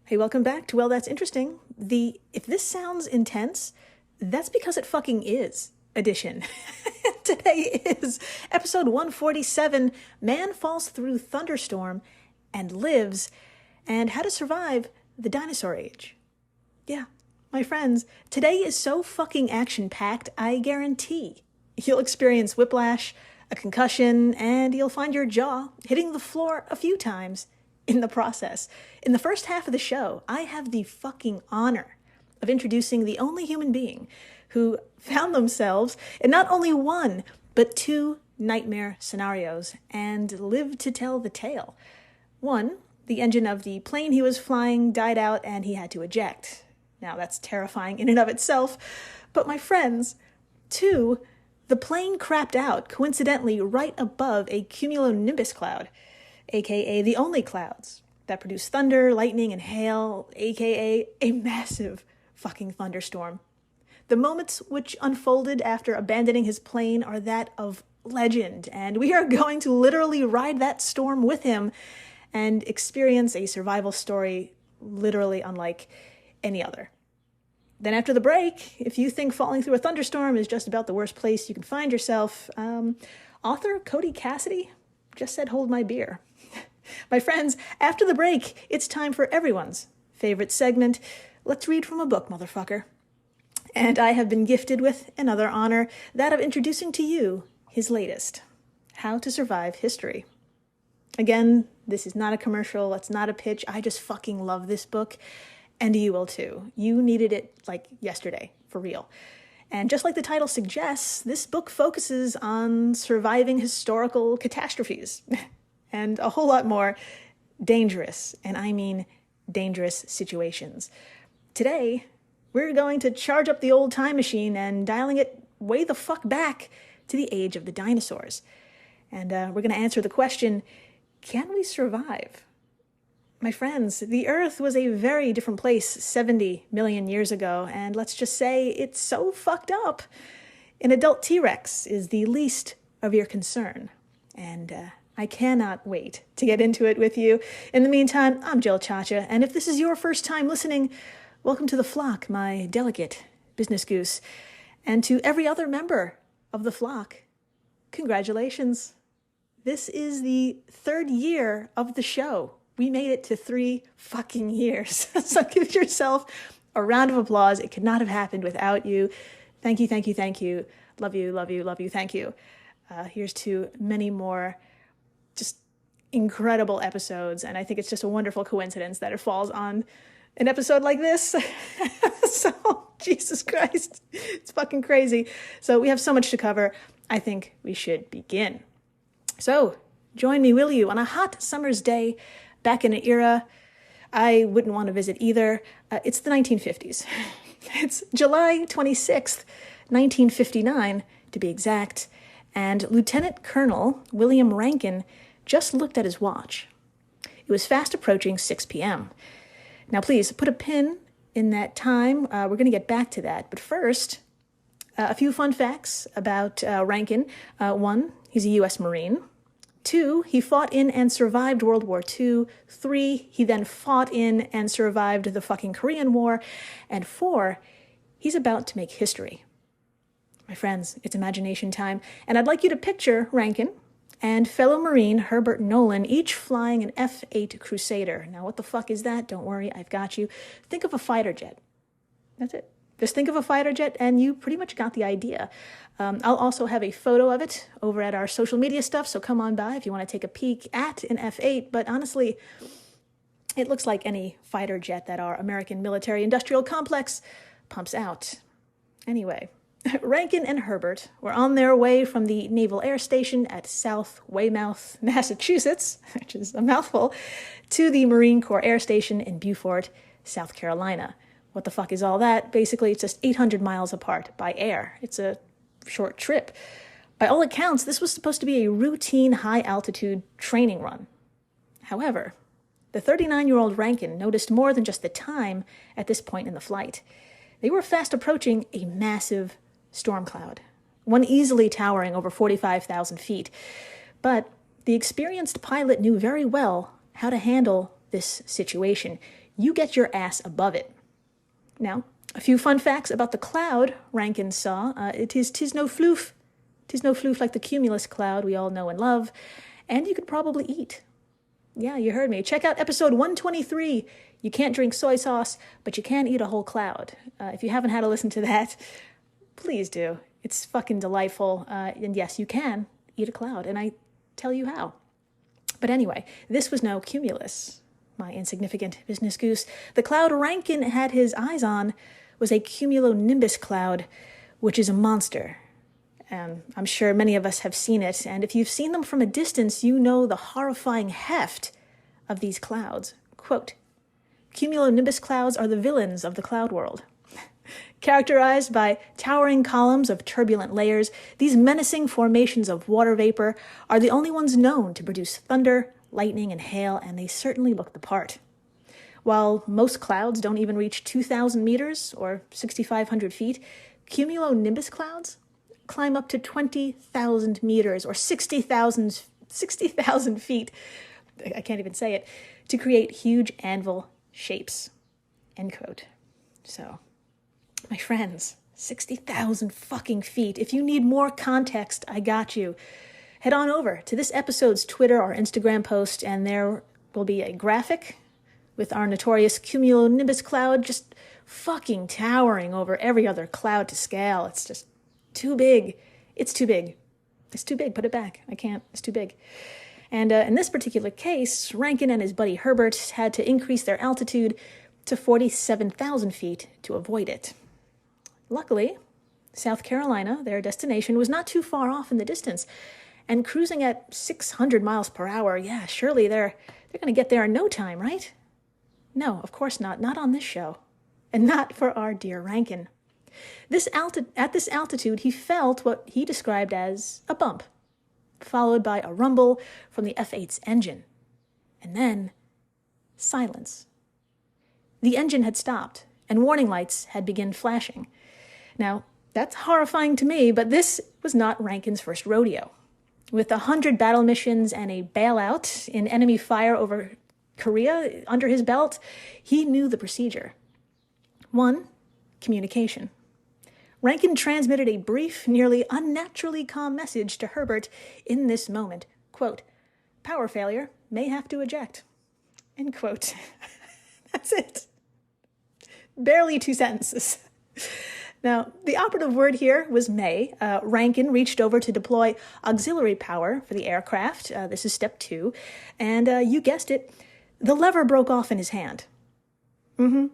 Hey, welcome back to Well, That's Interesting. If this sounds intense, that's because it fucking is edition. Today is episode 147, Man Falls Through Thunderstorm and Lives, and How to Survive the Dinosaur Age. Yeah, my friends, today is so fucking action-packed, I guarantee you'll experience whiplash, a concussion, and you'll find your jaw hitting the floor a few times in the process. In the first half of the show, I have the fucking honor of introducing the only human being who found themselves in not only one, but two nightmare scenarios and lived to tell the tale. One, the engine of the plane he was flying died out and he had to eject. Now that's terrifying in and of itself. But my friends, two, the plane crapped out coincidentally right above a cumulonimbus cloud, aka the only clouds that produce thunder, lightning, and hail, aka a massive fucking thunderstorm. The moments which unfolded after abandoning his plane are that of legend, and we are going to literally ride that storm with him and experience a survival story literally unlike any other. Then after the break, if you think falling through a thunderstorm is just about the worst place you can find yourself, author Cody Cassidy just said, "Hold my beer." My friends, after the break, it's time for everyone's favorite segment. Let's read from a book, motherfucker. And I have been gifted with another honor, that of introducing to you his latest, How to Survive History. Again, this is not a commercial, it's not a pitch, I just fucking love this book, and you will too. You needed it like yesterday, for real. And just like the title suggests, this book focuses on surviving historical catastrophes and a whole lot more dangerous, and I mean dangerous situations. Today, we're going to charge up the old time machine and dialing it way the fuck back to the age of the dinosaurs. And we're going to answer the question, can we survive? My friends, the Earth was a very different place 70 million years ago, and let's just say it's so fucked up. An adult T-Rex is the least of your concern. And I cannot wait to get into it with you. In the meantime, I'm Jill Chacha, and if this is your first time listening, welcome to the flock, my delicate business goose. And to every other member of the flock, congratulations. This is the third year of the show. We made it to 3 fucking years. So give yourself a round of applause. It could not have happened without you. Thank you, thank you, thank you. Love you, love you, love you, thank you. Here's to many more just incredible episodes. And I think it's just a wonderful coincidence that it falls on an episode like this. So, Jesus Christ, it's fucking crazy. So we have so much to cover. I think we should begin. So join me, will you, on a hot summer's day back in an era I wouldn't want to visit either. It's the 1950s. It's July 26th, 1959, to be exact. And Lieutenant Colonel William Rankin just looked at his watch. It was fast approaching 6 p.m. Now, please put a pin in that time. We're going to get back to that. But first, a few fun facts about Rankin. 1, he's a U.S. Marine. 2, he fought in and survived World War II. 3, he then fought in and survived the fucking Korean War. And 4, he's about to make history. My friends, it's imagination time. And I'd like you to picture Rankin and fellow Marine Herbert Nolan, each flying an F-8 Crusader. Now, what the fuck is that? Don't worry, I've got you. Think of a fighter jet. That's it. Just think of a fighter jet, and you pretty much got the idea. I'll also have a photo of it over at our social media stuff, so come on by if you want to take a peek at an F-8. But honestly, it looks like any fighter jet that our American military-industrial complex pumps out. Anyway, Rankin and Herbert were on their way from the Naval Air Station at South Weymouth, Massachusetts, which is a mouthful, to the Marine Corps Air Station in Beaufort, South Carolina. What the fuck is all that? Basically, it's just 800 miles apart by air. It's a short trip. By all accounts, this was supposed to be a routine high-altitude training run. However, the 39-year-old Rankin noticed more than just the time at this point in the flight. They were fast approaching a massive storm cloud, one easily towering over 45,000 feet. But the experienced pilot knew very well how to handle this situation. you get your ass above it. Now, a few fun facts about the cloud Rankin saw. Tis no floof. Tis no floof like the cumulus cloud we all know and love, and you could probably eat. Yeah, you heard me. Check out episode 123. You can't drink soy sauce, but you can eat a whole cloud. If you haven't had to listen to that, please do. It's fucking delightful. And yes, you can eat a cloud, and I tell you how. But anyway, this was no cumulus, my insignificant business goose. The cloud Rankin had his eyes on was a cumulonimbus cloud, which is a monster. I'm sure many of us have seen it, and if you've seen them from a distance, you know the horrifying heft of these clouds. Quote, cumulonimbus clouds are the villains of the cloud world. Characterized by towering columns of turbulent layers, these menacing formations of water vapor are the only ones known to produce thunder, lightning, and hail, and they certainly look the part. While most clouds don't even reach 2,000 meters or 6,500 feet, cumulonimbus clouds climb up to 20,000 meters or 60,000 feet, I can't even say it, to create huge anvil shapes, end quote. So, my friends, 60,000 fucking feet. If you need more context, I got you. Head on over to this episode's Twitter or Instagram post, and there will be a graphic with our notorious cumulonimbus cloud just fucking towering over every other cloud to scale. It's just too big. It's too big. It's too big. Put it back. I can't. It's too big. And in this particular case, Rankin and his buddy Herbert had to increase their altitude to 47,000 feet to avoid it. Luckily, South Carolina, their destination, was not too far off in the distance. And cruising at 600 miles per hour, yeah, surely they're going to get there in no time, right? No, of course not. Not on this show. And not for our dear Rankin. At this altitude, he felt what he described as a bump, followed by a rumble from the F-8's engine. And then, silence. The engine had stopped, and warning lights had begun flashing. Now, that's horrifying to me, but this was not Rankin's first rodeo. With 100 battle missions and a bailout in enemy fire over Korea under his belt, he knew the procedure. 1. Communication. Rankin transmitted a brief, nearly unnaturally calm message to Herbert in this moment. Quote, power failure, may have to eject. End quote. That's it. Barely 2 sentences. Now, the operative word here was may. Rankin reached over to deploy auxiliary power for the aircraft. This is step 2. And you guessed it, the lever broke off in his hand. And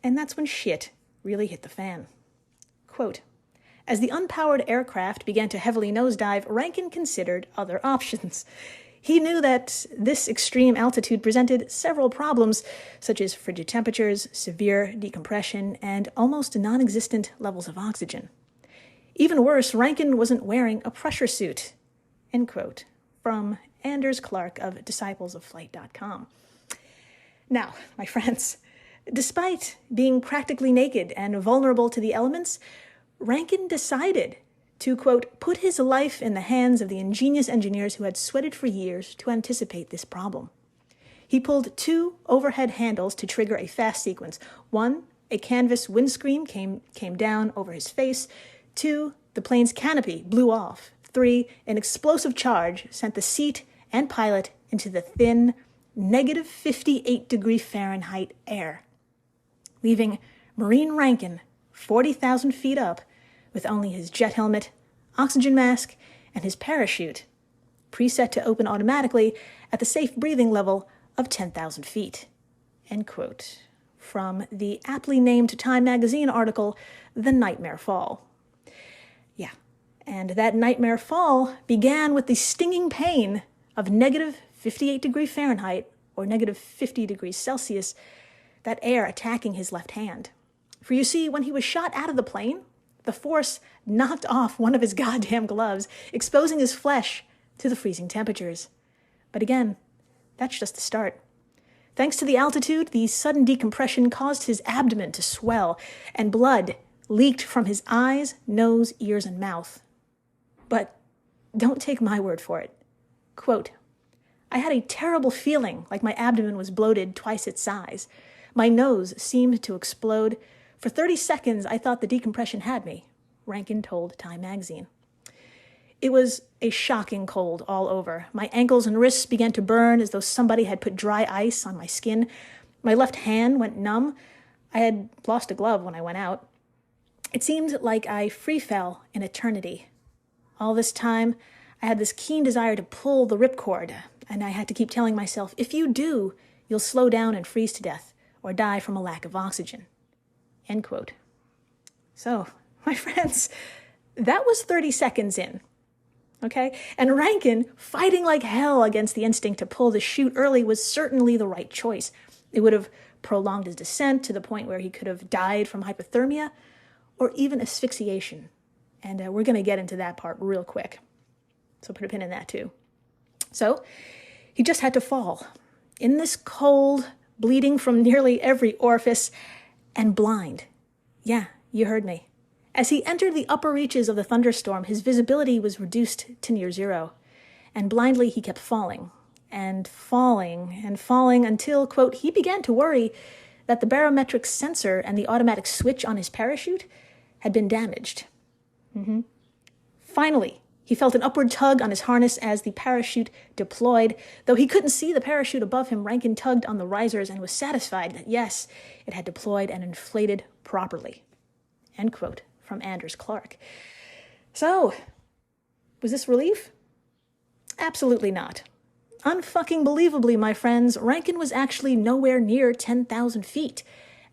that's when shit really hit the fan. Quote, as the unpowered aircraft began to heavily nosedive, Rankin considered other options. He knew that this extreme altitude presented several problems, such as frigid temperatures, severe decompression, and almost non-existent levels of oxygen. Even worse, Rankin wasn't wearing a pressure suit. End quote. From Anders Clark of disciplesofflight.com. Now, my friends, despite being practically naked and vulnerable to the elements, Rankin decided to, quote, put his life in the hands of the ingenious engineers who had sweated for years to anticipate this problem. He pulled 2 overhead handles to trigger a fast sequence. 1, a canvas windscreen came down over his face. 2, the plane's canopy blew off. 3, an explosive charge sent the seat and pilot into the thin, negative 58 degree Fahrenheit air, leaving Marine Rankin 40,000 feet up with only his jet helmet, oxygen mask, and his parachute, preset to open automatically at the safe breathing level of 10,000 feet. End quote. From the aptly named Time magazine article, The Nightmare Fall. Yeah, and that nightmare fall began with the stinging pain of negative 58 degrees Fahrenheit, or negative 50 degrees Celsius, that air attacking his left hand. For you see, when he was shot out of the plane, the force knocked off one of his goddamn gloves, exposing his flesh to the freezing temperatures. But again, that's just the start. Thanks to the altitude, the sudden decompression caused his abdomen to swell, and blood leaked from his eyes, nose, ears, and mouth. But don't take my word for it. Quote, I had a terrible feeling like my abdomen was bloated twice its size. My nose seemed to explode. For 30 seconds, I thought the decompression had me, Rankin told Time magazine. It was a shocking cold all over. My ankles and wrists began to burn as though somebody had put dry ice on my skin. My left hand went numb. I had lost a glove when I went out. It seemed like I free fell in eternity. All this time, I had this keen desire to pull the ripcord, and I had to keep telling myself, if you do, you'll slow down and freeze to death, or die from a lack of oxygen. End quote. So, my friends, that was 30 seconds in. Okay? And Rankin, fighting like hell against the instinct to pull the chute early, was certainly the right choice. It would have prolonged his descent to the point where he could have died from hypothermia or even asphyxiation. And we're going to get into that part real quick. So put a pin in that too. So he just had to fall in this cold, bleeding from nearly every orifice, and blind. Yeah, you heard me. As he entered the upper reaches of the thunderstorm, his visibility was reduced to near zero. And blindly he kept falling and falling and falling until, quote, he began to worry that the barometric sensor and the automatic switch on his parachute had been damaged. Finally, he felt an upward tug on his harness as the parachute deployed. Though he couldn't see the parachute above him, Rankin tugged on the risers and was satisfied that, yes, it had deployed and inflated properly. End quote from Anders Clark. So, was this relief? Absolutely not. Unfucking believably, my friends, Rankin was actually nowhere near 10,000 feet,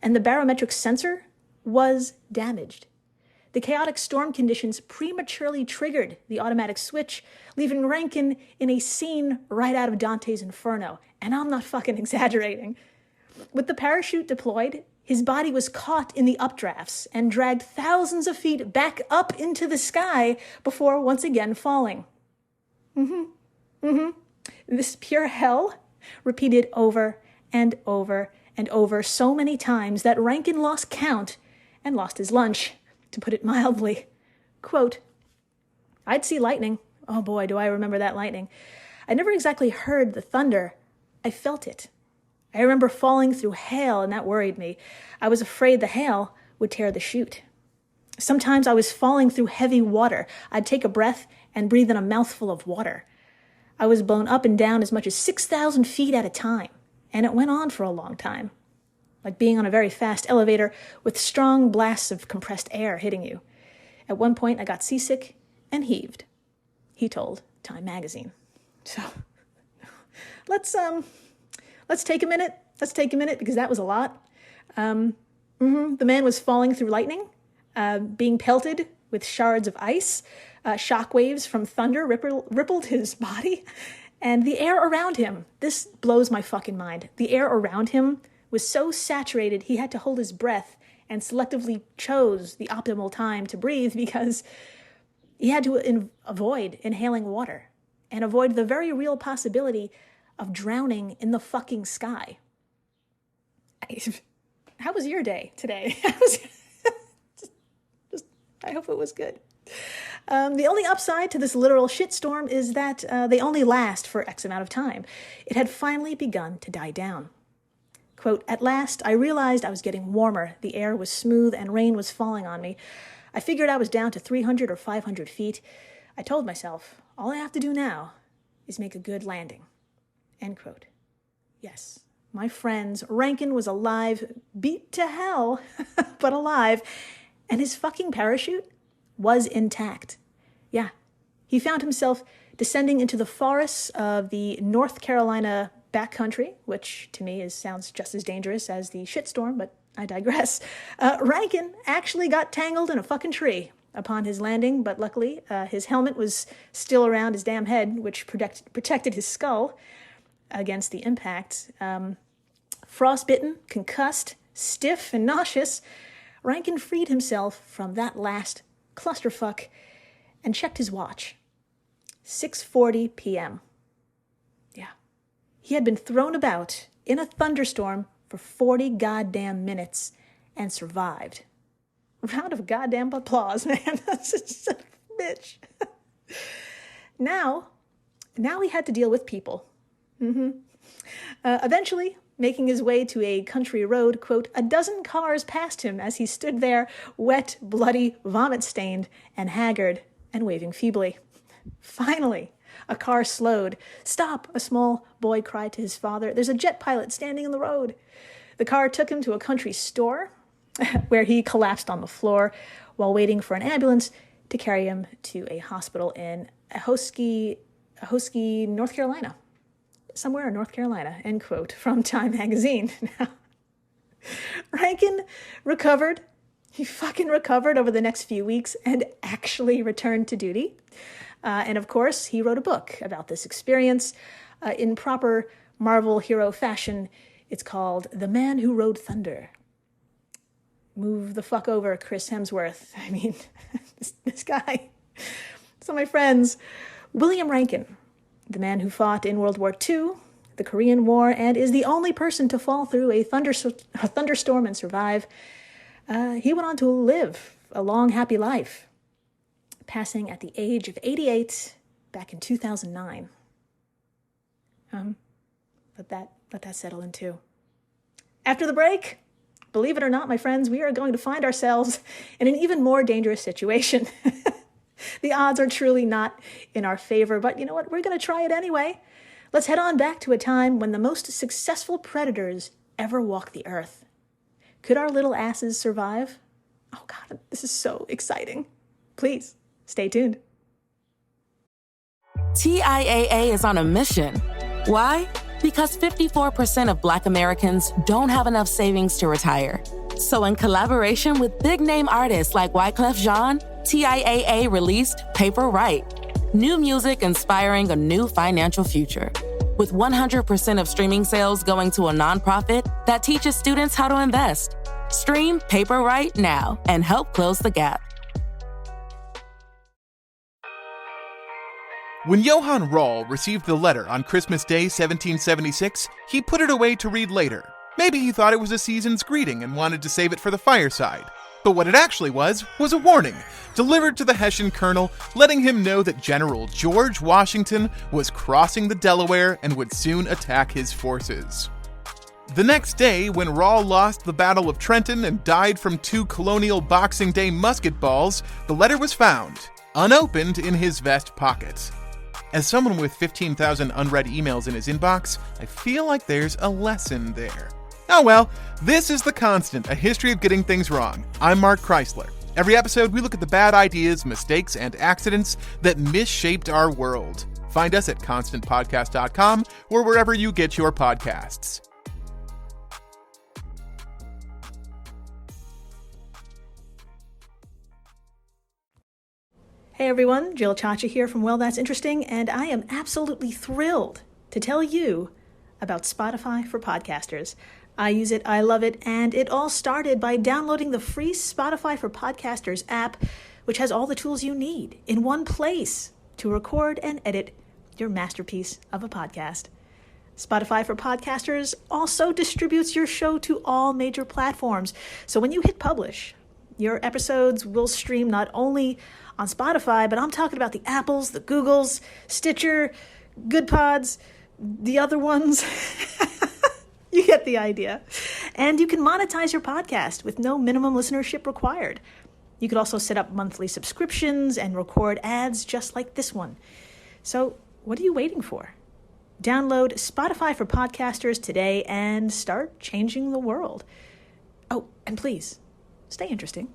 and the barometric sensor was damaged. The chaotic storm conditions prematurely triggered the automatic switch, leaving Rankin in a scene right out of Dante's Inferno. And I'm not fucking exaggerating. With the parachute deployed, his body was caught in the updrafts and dragged thousands of feet back up into the sky before once again falling. This pure hell repeated over and over and over so many times that Rankin lost count and lost his lunch. To put it mildly. Quote, I'd see lightning. Oh boy, do I remember that lightning. I never exactly heard the thunder. I felt it. I remember falling through hail, and that worried me. I was afraid the hail would tear the chute. Sometimes I was falling through heavy water. I'd take a breath and breathe in a mouthful of water. I was blown up and down as much as 6,000 feet at a time, and it went on for a long time. Like being on a very fast elevator with strong blasts of compressed air hitting you. At one point, I got seasick and heaved, he told Time magazine. So, let's take a minute. Let's take a minute because that was a lot. The man was falling through lightning, being pelted with shards of ice. Shockwaves from thunder rippled his body, and the air around him. This blows my fucking mind. The air around him was so saturated he had to hold his breath and selectively chose the optimal time to breathe because he had to avoid inhaling water and avoid the very real possibility of drowning in the fucking sky. How was your day today? I hope it was good. The only upside to this literal shitstorm is that they only last for X amount of time. It had finally begun to die down. Quote, at last, I realized I was getting warmer. The air was smooth and rain was falling on me. I figured I was down to 300 or 500 feet. I told myself, all I have to do now is make a good landing. End quote. Yes, my friends, Rankin was alive, beat to hell, but alive, and his fucking parachute was intact. Yeah, he found himself descending into the forests of the North Carolina backcountry, which to me sounds just as dangerous as the shitstorm, but I digress. Rankin actually got tangled in a fucking tree upon his landing, but luckily his helmet was still around his damn head, which protected his skull against the impact. Frostbitten, concussed, stiff, and nauseous, Rankin freed himself from that last clusterfuck and checked his watch. 6:40 p.m. Yeah. He had been thrown about in a thunderstorm for 40 goddamn minutes and survived. Round of goddamn applause, man. That's just a bitch. Now he had to deal with people. Eventually, Making his way to a country road, quote, a dozen cars passed him as he stood there, wet, bloody, vomit-stained, and haggard, and waving feebly. Finally, a car slowed. Stop, a small boy cried to his father. There's a jet pilot standing in the road. The car took him to a country store where he collapsed on the floor while waiting for an ambulance to carry him to a hospital in Ahoskie, North Carolina. Somewhere in North Carolina, end quote, from Time magazine. Now, Rankin recovered. He fucking recovered over the next few weeks and actually returned to duty. And of course, he wrote a book about this experience. In proper Marvel hero fashion, it's called The Man Who Rode Thunder. Move the fuck over, Chris Hemsworth. I mean, this guy. So my friends, William Rankin, the man who fought in World War II, the Korean War, and is the only person to fall through a thunderstorm and survive, he went on to live a long, happy life, passing at the age of 88 back in 2009. Let that settle in too. After the break, believe it or not, my friends, we are going to find ourselves in an even more dangerous situation. The odds are truly not in our favor, but you know what? We're going to try it anyway. Let's head on back to a time when the most successful predators ever walked the earth. Could our little asses survive? Oh God, this is so exciting. Please, stay tuned. TIAA is on a mission. Why? Because 54% of Black Americans don't have enough savings to retire. So in collaboration with big-name artists like Wyclef Jean, TIAA released Paper Right, new music inspiring a new financial future. With 100% of streaming sales going to a nonprofit that teaches students how to invest. Stream Paper Right now and help close the gap. When Johann Rall received the letter on Christmas Day 1776, he put it away to read later. Maybe he thought it was a season's greeting and wanted to save it for the fireside. But what it actually was a warning, delivered to the Hessian colonel, letting him know that General George Washington was crossing the Delaware and would soon attack his forces. The next day, when Rall lost the Battle of Trenton and died from 2 colonial Boxing Day musket balls, the letter was found, unopened, in his vest pocket. As someone with 15,000 unread emails in his inbox, I feel like there's a lesson there. Oh well, this is The Constant, a history of getting things wrong. I'm Mark Chrysler. Every episode, we look at the bad ideas, mistakes, and accidents that misshaped our world. Find us at constantpodcast.com or wherever you get your podcasts. Hey everyone, Jill Chacha here from Well, That's Interesting, and I am absolutely thrilled to tell you about Spotify for podcasters. I use it, I love it, and it all started by downloading the free Spotify for Podcasters app, which has all the tools you need in one place to record and edit your masterpiece of a podcast. Spotify for Podcasters also distributes your show to all major platforms. So when you hit publish, your episodes will stream not only on Spotify, but I'm talking about the Apples, the Googles, Stitcher, Good Pods, the other ones. You get the idea. And you can monetize your podcast with no minimum listenership required. You could also set up monthly subscriptions and record ads just like this one. So what are you waiting for? Download Spotify for Podcasters today and start changing the world. Oh, and please, stay interesting.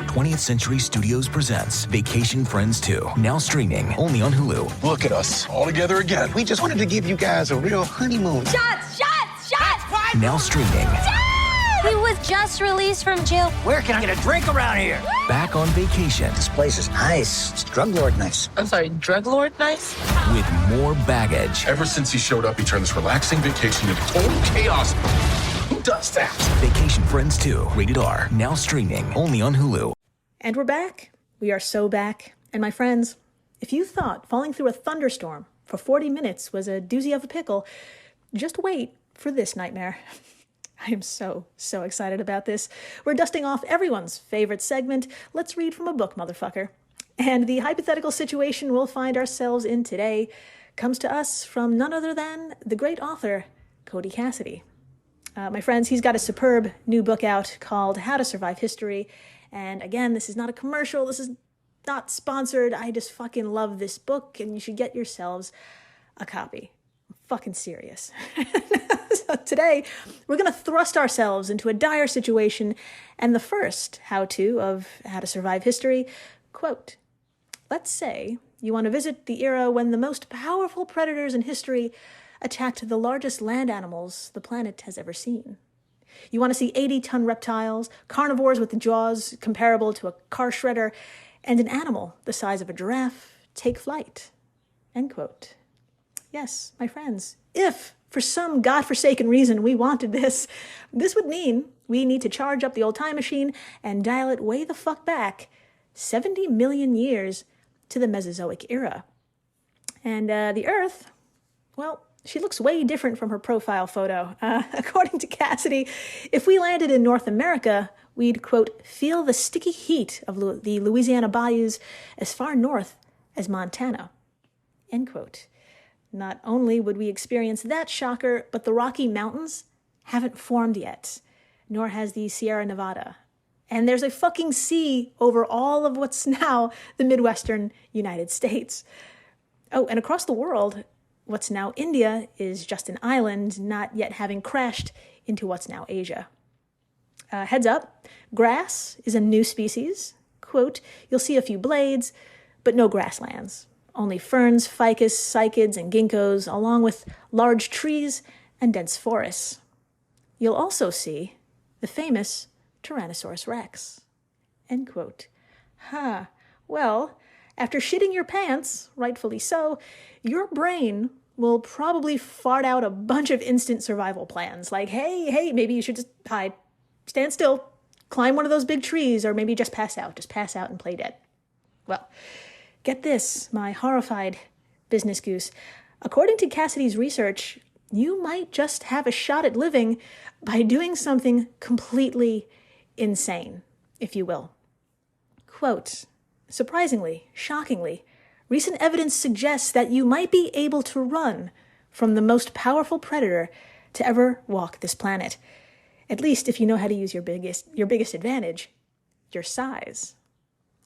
20th Century Studios presents Vacation Friends 2, now streaming only on Hulu. Look at us, all together again. We just wanted to give you guys a real honeymoon. Shots! Now streaming. He was just released from jail. Where can I get a drink around here? Back on vacation. This place is nice. It's drug lord nice. I'm sorry, drug lord nice? With more baggage. Ever since he showed up, he turned this relaxing vacation into total chaos. Who does that? Vacation Friends 2, rated R, now streaming only on Hulu. And we're back. We are so back. And my friends, if you thought falling through a thunderstorm for 40 minutes was a doozy of a pickle, just wait for this nightmare. I am so excited about this. We're dusting off everyone's favorite segment. Let's read from a book, motherfucker. And the hypothetical situation we'll find ourselves in today comes to us from none other than the great author, Cody Cassidy. My friends, he's got a superb new book out called How to Survive History. And again, this is not a commercial. This is not sponsored. I just fucking love this book, and you should get yourselves a copy. I'm fucking serious. So today, we're going to thrust ourselves into a dire situation, and the first how-to of How to Survive History, quote, let's say you want to visit the era when the most powerful predators in history attacked the largest land animals the planet has ever seen. You want to see 80-ton reptiles, carnivores with jaws comparable to a car shredder, and an animal the size of a giraffe take flight. End quote. Yes, my friends, if for some godforsaken reason we wanted this would mean we need to charge up the old time machine and dial it way the fuck back 70 million years to the Mesozoic era. And the Earth, well, she looks way different from her profile photo. According to Cassidy, if we landed in North America, we'd, quote, feel the sticky heat of the Louisiana bayous as far north as Montana, end quote. Not only would we experience that shocker, but the Rocky Mountains haven't formed yet, nor has the Sierra Nevada. And there's a fucking sea over all of what's now the Midwestern United States. Oh, and across the world, what's now India is just an island, not yet having crashed into what's now Asia. Heads up, grass is a new species. Quote, you'll see a few blades, but no grasslands. Only ferns, ficus, cycads, and ginkgos, along with large trees and dense forests. You'll also see the famous Tyrannosaurus rex. End quote. Well, after shitting your pants, rightfully so, your brain will probably fart out a bunch of instant survival plans. Like, hey, maybe you should just hide, stand still, climb one of those big trees, or maybe just pass out. Just pass out and play dead. Well, get this, my horrified business goose. According to Cassidy's research, you might just have a shot at living by doing something completely insane, if you will. Quote, surprisingly, shockingly, recent evidence suggests that you might be able to run from the most powerful predator to ever walk this planet. At least if you know how to use your biggest advantage, your size.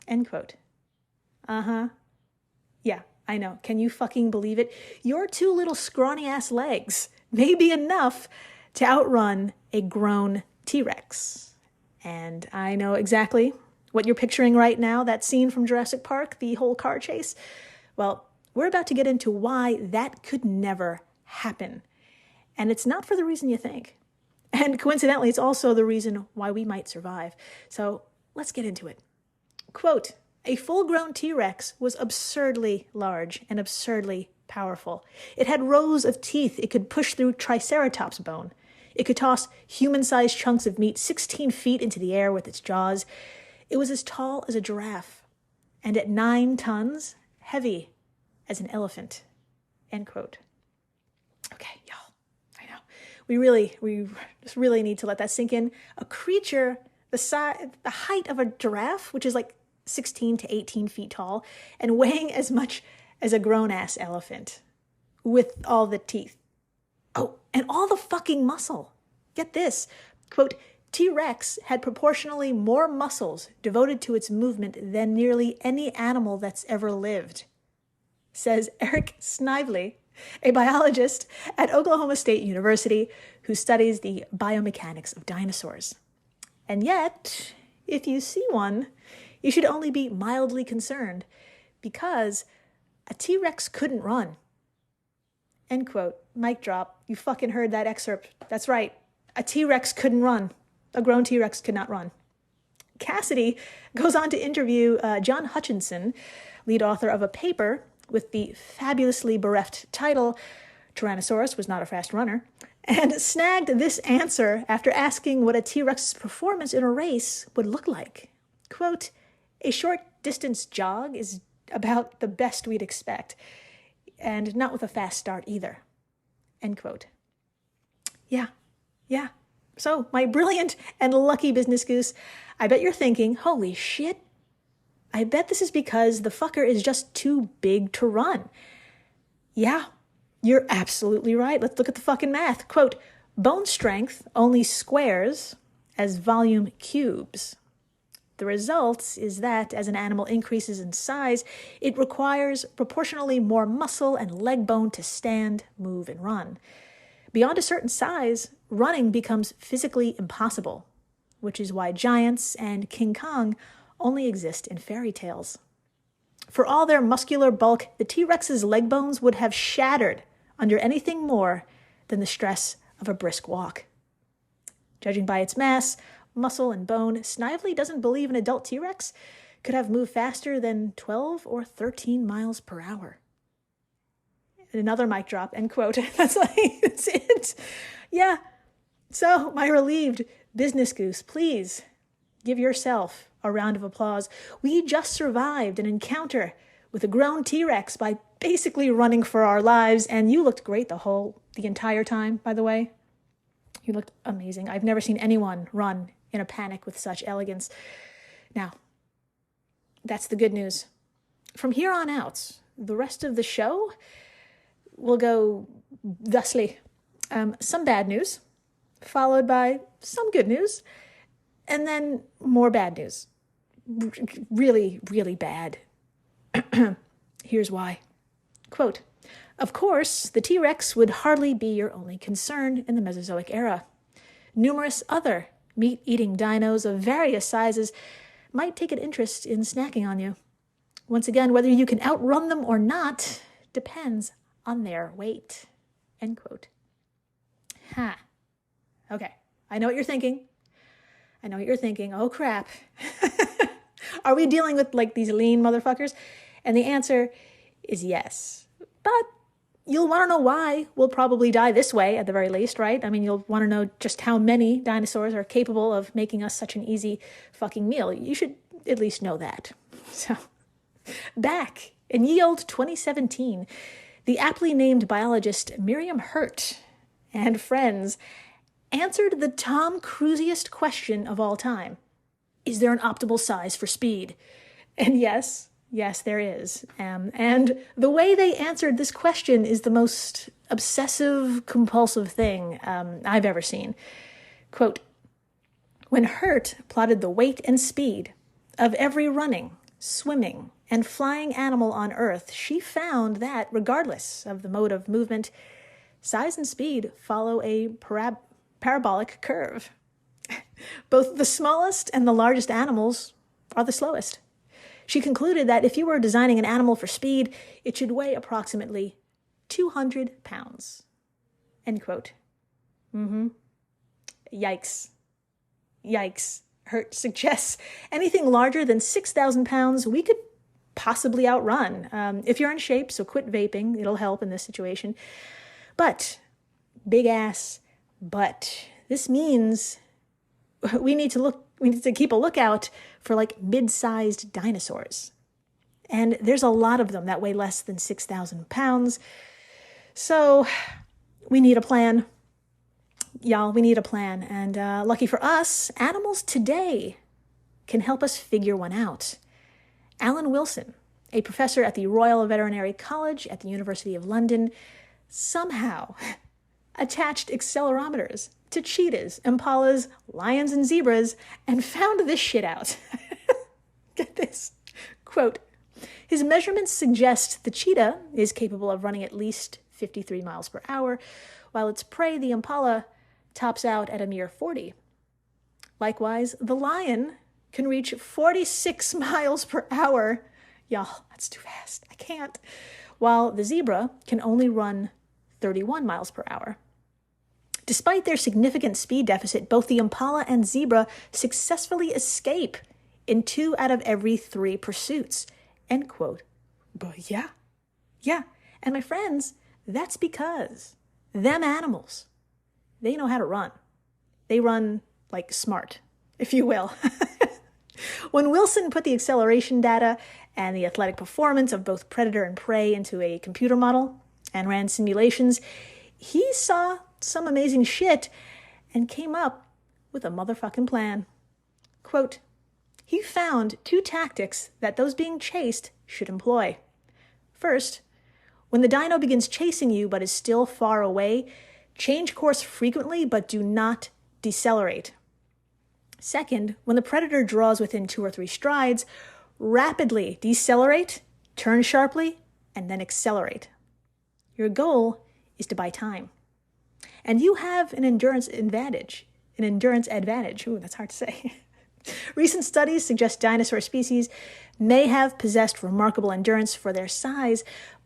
End quote. Yeah, I know. Can you fucking believe it? Your two little scrawny-ass legs may be enough to outrun a grown T-Rex. And I know exactly what you're picturing right now, that scene from Jurassic Park, the whole car chase. Well, we're about to get into why that could never happen. And it's not for the reason you think. And coincidentally, it's also the reason why we might survive. So let's get into it. Quote, a full-grown T-Rex was absurdly large and absurdly powerful. It had rows of teeth. It could push through Triceratops bone. It could toss human-sized chunks of meat 16 feet into the air with its jaws. It was as tall as a giraffe, and at 9 tons, heavy as an elephant. End quote. Okay, y'all, I know. We just really need to let that sink in. A creature the height of a giraffe, which is like 16 to 18 feet tall, and weighing as much as a grown-ass elephant, with all the teeth. Oh, and all the fucking muscle. Get this. Quote, T-Rex had proportionally more muscles devoted to its movement than nearly any animal that's ever lived, says Eric Snively, a biologist at Oklahoma State University who studies the biomechanics of dinosaurs. And yet, if you see one, you should only be mildly concerned, because a T-Rex couldn't run. End quote. Mic drop. You fucking heard that excerpt. That's right. A T-Rex couldn't run. A grown T-Rex could not run. Cassidy goes on to interview John Hutchinson, lead author of a paper with the fabulously bereft title, Tyrannosaurus Was Not a Fast Runner, and snagged this answer after asking what a T-Rex's performance in a race would look like. Quote, a short distance jog is about the best we'd expect, and not with a fast start either. End quote. Yeah. So, my brilliant and lucky business goose, I bet you're thinking, holy shit, I bet this is because the fucker is just too big to run. Yeah, You're absolutely right. Let's look at the fucking math. Quote, bone strength only squares as volume cubes. The result is that as an animal increases in size, it requires proportionally more muscle and leg bone to stand, move, and run. Beyond a certain size, running becomes physically impossible, which is why giants and King Kong only exist in fairy tales. For all their muscular bulk, the T-Rex's leg bones would have shattered under anything more than the stress of a brisk walk. Judging by its mass, muscle, and bone, Snively doesn't believe an adult T-Rex could have moved faster than 12 or 13 miles per hour. Another mic drop, end quote. That's it. Yeah. So, my relieved business goose, please give yourself a round of applause. We just survived an encounter with a grown T-Rex by basically running for our lives, and you looked great the entire time, by the way. You looked amazing. I've never seen anyone run in a panic with such elegance. Now, that's the good news. From here on out, the rest of the show will go thusly. Some bad news, followed by some good news, and then more bad news. Really, really bad. Here's why. Quote, of course, the T-Rex would hardly be your only concern in the Mesozoic era. Numerous other meat-eating dinos of various sizes might take an interest in snacking on you. Once again, whether you can outrun them or not depends on their weight. End quote. Okay, I know what you're thinking. Oh, crap. Are we dealing with, like, these lean motherfuckers? And the answer is yes. But you'll want to know why we'll probably die this way, at the very least, right? I mean, you'll want to know just how many dinosaurs are capable of making us such an easy fucking meal. You should at least know that. So, back in ye old 2017, the aptly named biologist Miriam Hurt and friends answered the Tom Cruisiest question of all time. Is there an optimal size for speed? And yes, there is. And the way they answered this question is the most obsessive, compulsive thing I've ever seen. Quote, when Hurt plotted the weight and speed of every running, swimming, and flying animal on Earth, she found that, regardless of the mode of movement, size and speed follow a parabolic curve. Both the smallest and the largest animals are the slowest. She concluded that if you were designing an animal for speed, it should weigh approximately 200 pounds. End quote. Yikes. Hurt suggests anything larger than 6,000 pounds we could possibly outrun. If you're in shape, so quit vaping. It'll help in this situation. But, big ass, but this means we need to keep a lookout for, like, mid-sized dinosaurs. And there's a lot of them that weigh less than 6,000 pounds. So we need a plan. Y'all, we need a plan. And lucky for us, animals today can help us figure one out. Alan Wilson, a professor at the Royal Veterinary College at the University of London, somehow attached accelerometers to cheetahs, impalas, lions, and zebras, and found this shit out. Get this. Quote, his measurements suggest the cheetah is capable of running at least 53 miles per hour, while its prey, the impala, tops out at a mere 40. Likewise, the lion can reach 46 miles per hour. Y'all, that's too fast. I can't. While the zebra can only run 31 miles per hour. Despite their significant speed deficit, both the impala and zebra successfully escape in 2 out of every 3 pursuits. End quote. But yeah. And my friends, that's because them animals, they know how to run. They run, like, smart, if you will. When Wilson put the acceleration data and the athletic performance of both predator and prey into a computer model and ran simulations, he saw some amazing shit and came up with a motherfucking plan. Quote, he found 2 tactics that those being chased should employ. First, When the dino begins chasing you but is still far away, change course frequently but do not decelerate. Second, when the predator draws within 2 or 3 strides, rapidly decelerate, turn sharply, and then accelerate. Your goal is to buy time. And you have an endurance advantage. Ooh, that's hard to say. Recent studies suggest dinosaur species may have possessed remarkable endurance for their size,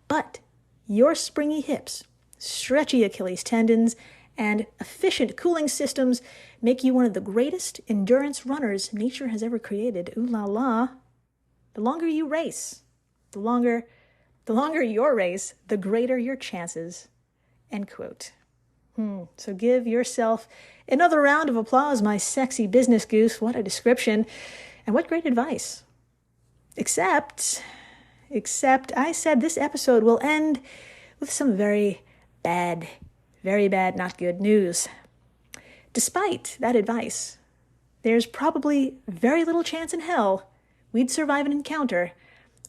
but your springy hips, stretchy Achilles tendons, and efficient cooling systems make you one of the greatest endurance runners nature has ever created. Ooh la la. The longer you race, the longer your race, the greater your chances. End quote. So give yourself another round of applause, my sexy business goose. What a description. And what great advice. Except I said this episode will end with some very bad, not good news. Despite that advice, there's probably very little chance in hell we'd survive an encounter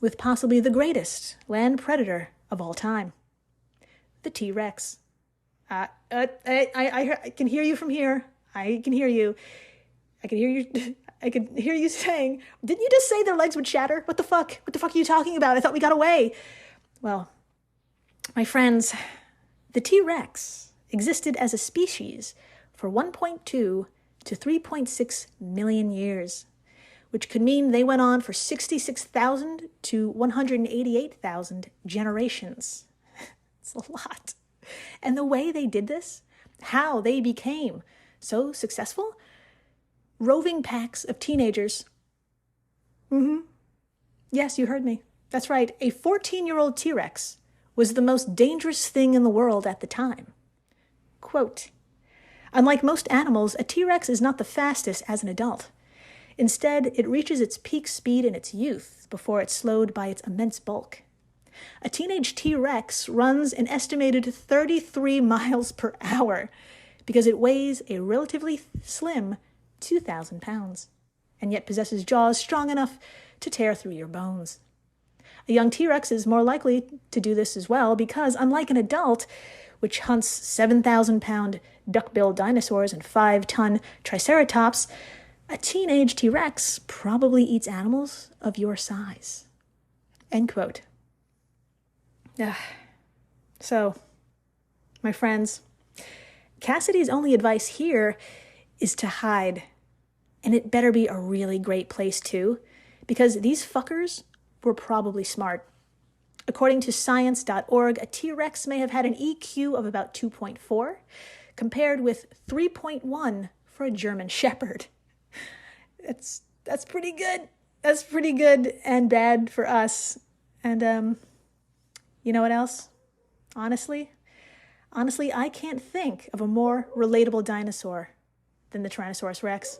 with possibly the greatest land predator of all time, the T-Rex. I can hear you from here. I can hear you. I can hear you saying, didn't you just say their legs would shatter? What the fuck? What the fuck are you talking about? I thought we got away. Well, my friends, the T-Rex existed as a species for 1.2 to 3.6 million years, which could mean they went on for 66,000 to 188,000 generations. It's a lot. And the way they did this, how they became so successful, roving packs of teenagers. Yes, you heard me. That's right. A 14-year-old T-Rex was the most dangerous thing in the world at the time. Quote, unlike most animals, a T-Rex is not the fastest as an adult. Instead, it reaches its peak speed in its youth before it's slowed by its immense bulk. A teenage T-Rex runs an estimated 33 miles per hour because it weighs a relatively slim 2,000 pounds and yet possesses jaws strong enough to tear through your bones. A young T-Rex is more likely to do this as well because, unlike an adult, which hunts 7,000-pound duck-billed dinosaurs and 5-ton triceratops, a teenage T-Rex probably eats animals of your size. End quote. So, my friends, Cassidy's only advice here is to hide. And it better be a really great place too, because these fuckers were probably smart. According to science.org, a T-Rex may have had an EQ of about 2.4, compared with 3.1 for a German Shepherd. That's pretty good. That's pretty good and bad for us. And, you know what else? Honestly, I can't think of a more relatable dinosaur than the Tyrannosaurus Rex.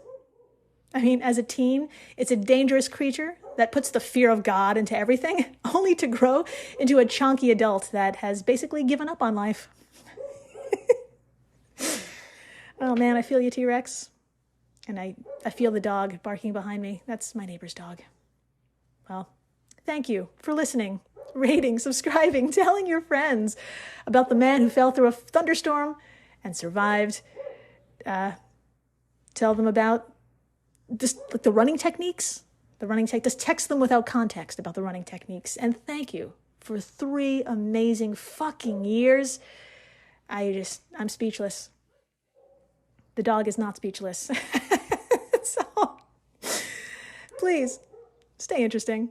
I mean, as a teen, it's a dangerous creature that puts the fear of God into everything, only to grow into a chonky adult that has basically given up on life. Oh man, I feel you, T-Rex. And I feel the dog barking behind me. That's my neighbor's dog. Well, thank you for listening, rating, subscribing, telling your friends about the man who fell through a thunderstorm and survived. Tell them about just like the running techniques. Just text them without context about the running techniques. And thank you for 3 amazing fucking years. I'm speechless. The dog is not speechless. So, please, stay interesting.